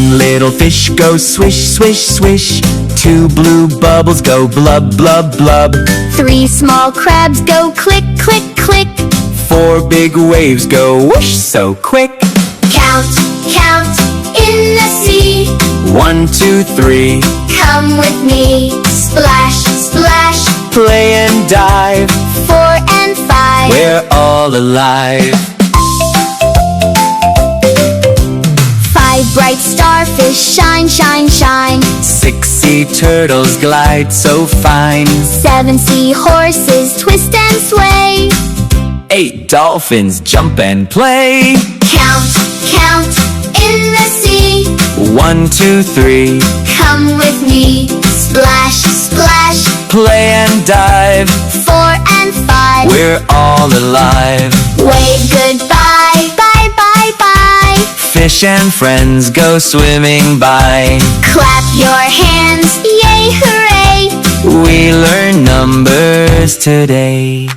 One little fish go swish, swish, swish. Two blue bubbles go blub, blub, blub. Three small crabs go click, click, click. Four big waves go whoosh so quick. Count, count in the sea. 1, 2, 3. Come with me. Splash, splash. Play and dive. 4 and 5. We're all alive. 5 bright starfish shine, shine, shine. 6 sea turtles glide so fine. 7 seahorses twist and sway. 8 dolphins jump and play. Count, count in the sea. 1, 2, 3. Come with me. Splash, splash. Play and dive. 4 and 5. We're all alive. Wave goodbye. Bye, bye, bye. Fish and friends go swimming by. Clap your hands. Yay, hooray. We learn numbers today.